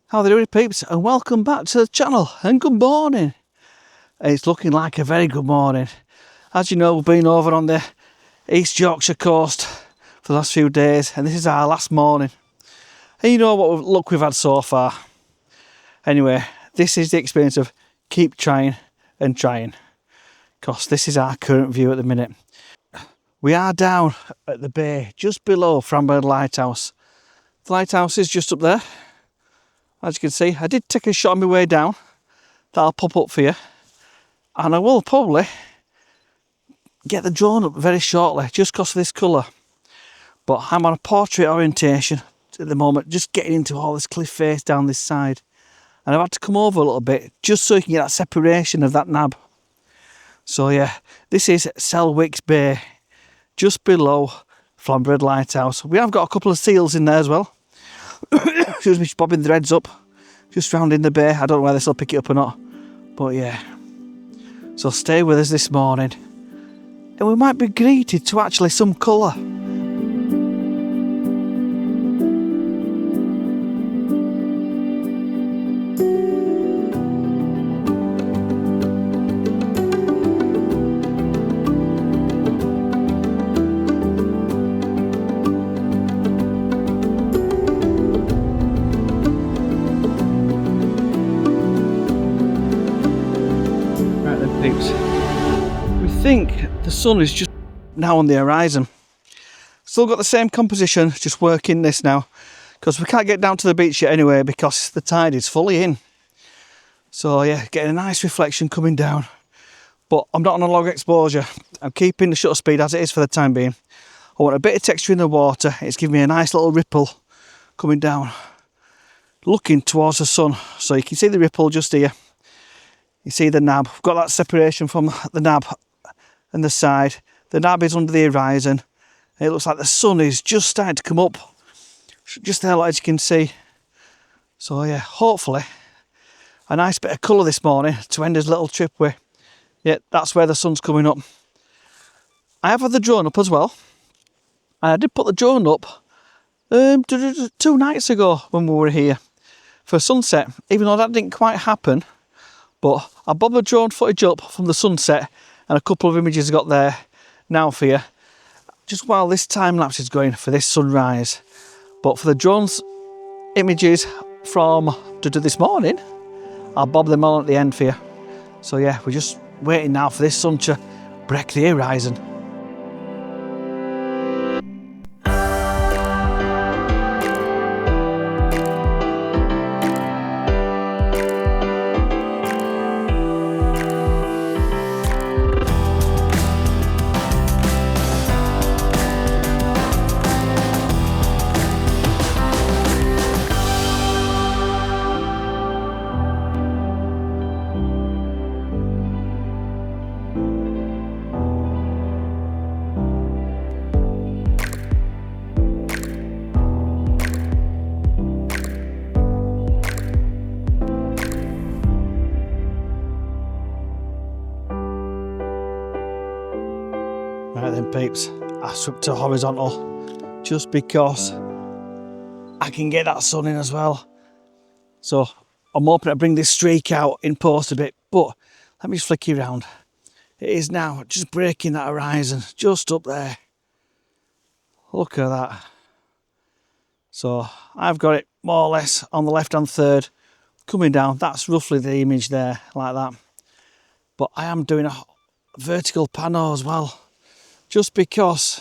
How are they doing, peeps, and welcome back to the channel, and good morning. It's looking like a very good morning. As you know, we've been over on the East Yorkshire Coast for the last few days, and this is our last morning. And you know what luck we've had so far. Anyway, this is the experience of keep trying and trying, because this is our current view at the minute. We are down at the bay, just below Freewell Lighthouse. The lighthouse is just up there. As you can see, I did take a shot on my way down. That'll pop up for you. And I will probably get the drone up very shortly, just because of this colour. But I'm on a portrait orientation at the moment, just getting into all this cliff face down this side. And I've had to come over a little bit, just so you can get that separation of that nab. So yeah, this is Selwicks Bay, just below Freewell Lighthouse. We have got a couple of seals in there as well. Excuse me, just bobbing the heads up, just round in the bay. I don't know whether this will pick it up or not, but yeah. So stay with us this morning, and we might be greeted to actually some colour. We think the sun is just now on the horizon. Still got the same composition, just working this now, because we can't get down to the beach yet anyway, because the tide is fully in. So yeah, getting a nice reflection coming down. But I'm not on a long exposure. I'm keeping the shutter speed as it is for the time being. I want a bit of texture in the water. It's giving me a nice little ripple coming down, looking towards the sun. So you can see the ripple just here. You see the nab, we've got that separation from the nab and the side. The nab is under the horizon. It looks like the sun is just starting to come up, just there, as you can see. So yeah, hopefully a nice bit of colour this morning to end his little trip with. Yeah, that's where the sun's coming up. I have had the drone up as well. And I did put the drone up 2 nights ago when we were here for sunset, even though that didn't quite happen. But I bobbed the drone footage up from the sunset, and a couple of images I got there now for you, just while this time lapse is going for this sunrise. But for the drone's images from this morning, I'll bob them on at the end for you. So yeah, we're just waiting now for this sun to break the horizon. Right then, peeps, I swept to horizontal just because I can get that sun in as well. So I'm hoping to bring this streak out in post a bit, but let me just flick you around. It is now just breaking that horizon, just up there. Look at that. So I've got it more or less on the left hand third, coming down. That's roughly the image there, like that. But I am doing a vertical pano as well, just because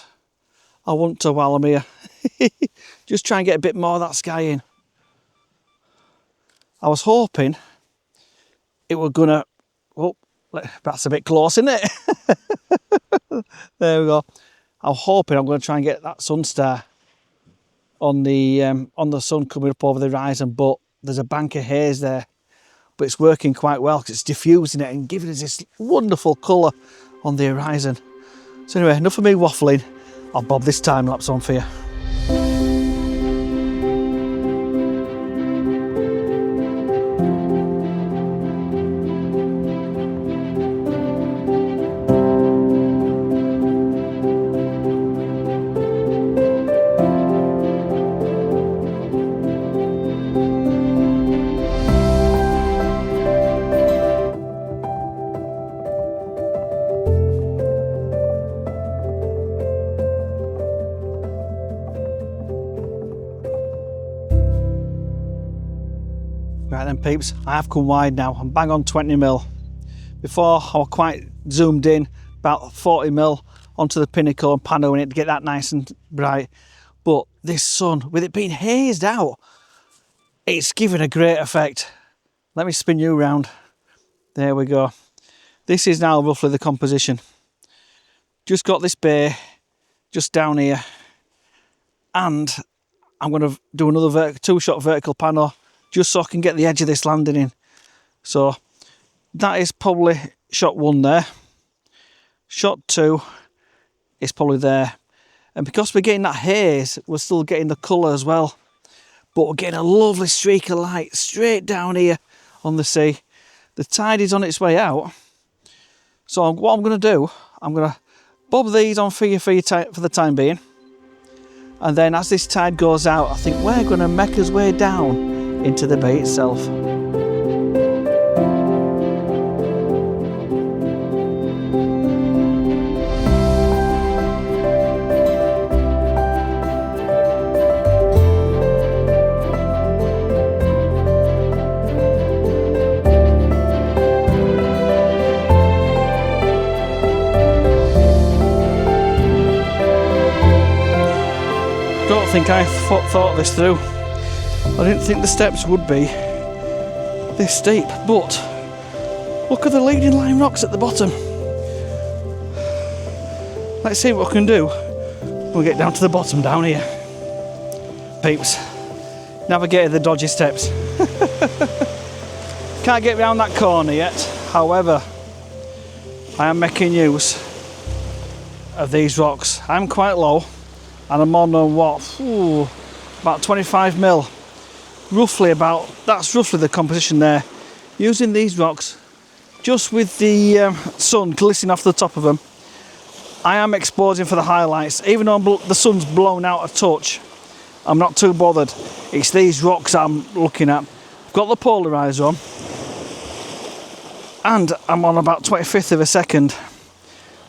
I want to while I'm here. Just try and get a bit more of that sky in. I was hoping it were gonna, oh, that's a bit close, isn't it? There we go. I'm hoping I'm going to try and get that sun star on the sun coming up over the horizon, but there's a bank of haze there. But it's working quite well because it's diffusing it and giving us this wonderful colour on the horizon. So anyway, enough of me waffling. I'll bob this time lapse on for you. Right then peeps, I have come wide now. I'm bang on 20mm. Before I was quite zoomed in, about 40mm onto the pinnacle and panoing it to get that nice and bright. But this sun, with it being hazed out, it's giving a great effect. Let me spin you round. There we go. This is now roughly the composition. Just got this bay just down here, and I'm going to do another two-shot vertical pano just so I can get the edge of this landing in. So that is probably shot 1 there. Shot 2 is probably there. And because we're getting that haze, we're still getting the colour as well. But we're getting a lovely streak of light straight down here on the sea. The tide is on its way out. So what I'm going to do, I'm going to bob these on for you for the time being. And then as this tide goes out, I think we're going to make our way down into the bay itself. Don't think I thought this through. I didn't think the steps would be this steep, but look at the leading line rocks at the bottom. Let's see what I can do. We'll get down to the bottom down here. Peeps, navigated the dodgy steps. Can't get round that corner yet. However, I am making use of these rocks. I'm quite low and I'm on what? Ooh, about 25mm. That's roughly the composition there. Using these rocks, just with the sun glistening off the top of them, I am exposing for the highlights. Even though the sun's blown out a touch, I'm not too bothered. It's these rocks I'm looking at. I've got the polarizer on, and I'm on about 25th of a second.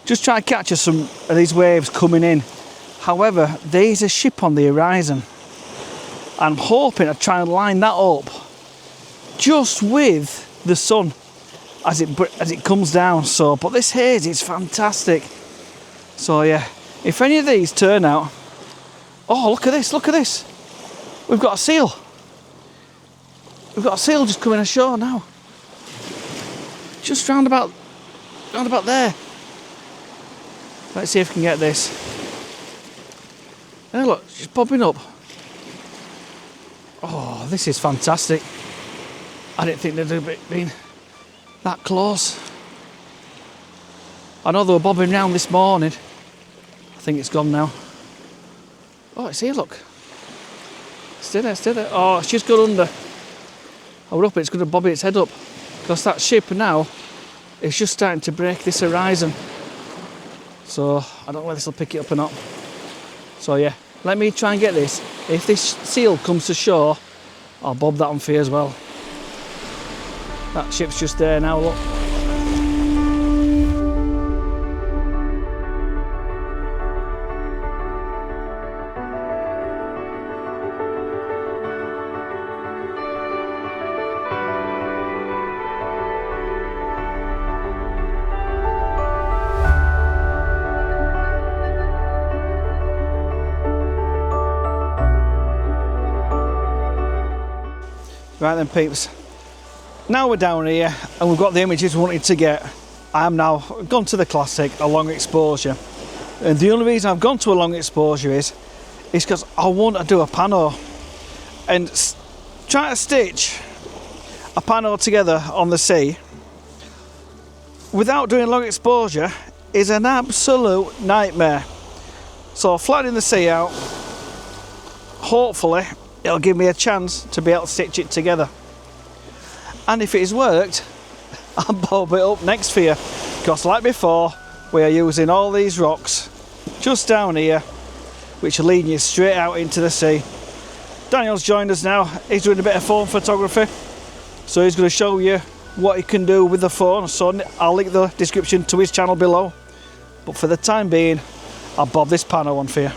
Just trying to capture some of these waves coming in. However, there's a ship on the horizon. I'm hoping to try and line that up just with the sun as it comes down. So, but this haze is fantastic. So yeah, if any of these turn out, oh look at this! Look at this! We've got a seal. We've got a seal just coming ashore now. Just round about there. Let's see if we can get this. Hey, look, she's popping up. Oh, this is fantastic. I didn't think they'd have been that close. I know they were bobbing round this morning. I think it's gone now. Oh, it's here, look. Stay there, stay there. Oh, it's just gone under. I would hope it's going to bob its head up, because that ship now is just starting to break this horizon. So, I don't know whether this will pick it up or not. So yeah, let me try and get this. If this seal comes to shore, I'll bob that on for you as well. That ship's just there now, look. Right then peeps, now we're down here and we've got the images we wanted to get. I am now gone to the classic, a long exposure. And the only reason I've gone to a long exposure is because I want to do a pano, and trying to stitch a pano together on the sea without doing long exposure is an absolute nightmare. So flattening the sea out, hopefully it'll give me a chance to be able to stitch it together. And if it has worked, I'll bob it up next for you, because like before, we are using all these rocks just down here, which are leading you straight out into the sea. Daniel's joined us now. He's doing a bit of phone photography, so he's going to show you what he can do with the phone. So I'll link the description to his channel below, but for the time being, I'll bob this pano on for you.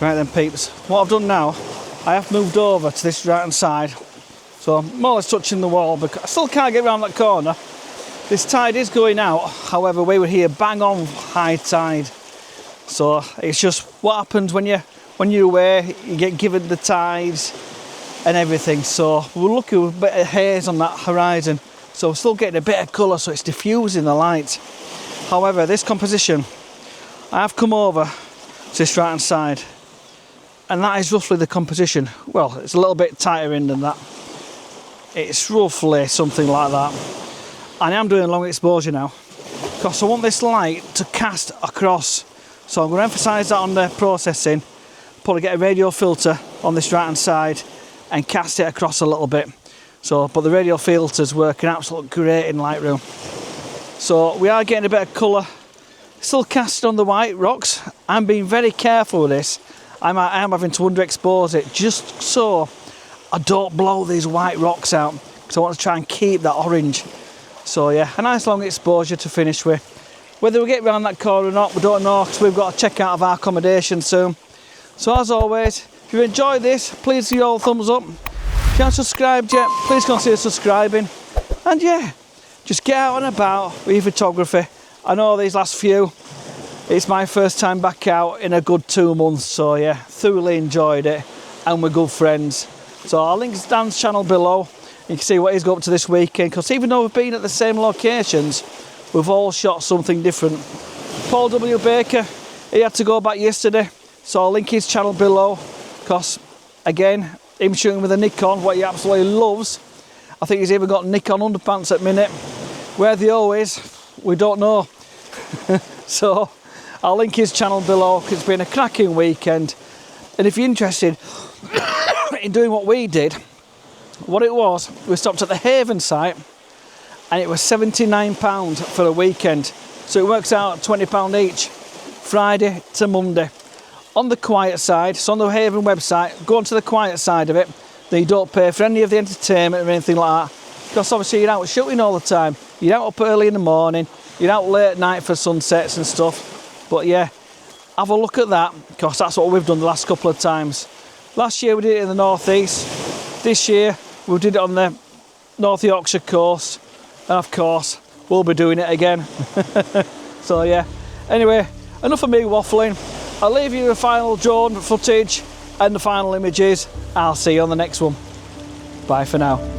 Right then peeps, what I've done now, I have moved over to this right hand side, so I'm more or less touching the wall, because I still can't get around that corner. This tide is going out, however we were here bang on high tide, so it's just what happens when you're away, you get given the tides and everything. So we're looking with a bit of haze on that horizon, so we're still getting a bit of colour, so it's diffusing the light. However, this composition, I have come over to this right hand side, and that is roughly the composition. Well, it's a little bit tighter in than that. It's roughly something like that. And I am doing long exposure now, because I want this light to cast across. So I'm going to emphasise that on the processing, probably get a radial filter on this right hand side and cast it across a little bit. So, but the radial filter's working absolutely great in Lightroom. So we are getting a bit of colour, still casting on the white rocks. I'm being very careful with this. I am having to underexpose it just so I don't blow these white rocks out, because I want to try and keep that orange. So yeah, a nice long exposure to finish with. Whether we get round that corner or not, we don't know, because we've got to check out of our accommodation soon. So as always, if you've enjoyed this, please give all thumbs up. If you haven't subscribed yet, please consider subscribing. And yeah, just get out and about with your photography. I know these last few, it's my first time back out in a good 2 months, so yeah, thoroughly enjoyed it, and we're good friends. So I'll link Dan's channel below. You can see what he's got up to this weekend, because even though we've been at the same locations, we've all shot something different. Paul W. Baker, he had to go back yesterday, so I'll link his channel below, because again, him shooting with a Nikon, what he absolutely loves. I think he's even got Nikon underpants at the minute. Where they all is, we don't know. So I'll link his channel below, because it's been a cracking weekend. And if you're interested in doing what we did, what it was, we stopped at the Haven site, and it was £79 for a weekend. So it works out at £20 each, Friday to Monday. On the quiet side, so on the Haven website, go onto the quiet side of it, then you don't pay for any of the entertainment or anything like that. Because obviously you're out shooting all the time. You're out up early in the morning, you're out late at night for sunsets and stuff. But yeah, have a look at that, because that's what we've done the last couple of times. Last year we did it in the northeast. This year we did it on the North Yorkshire coast. And of course, we'll be doing it again. So yeah, anyway, enough of me waffling. I'll leave you the final drone footage and the final images. I'll see you on the next one. Bye for now.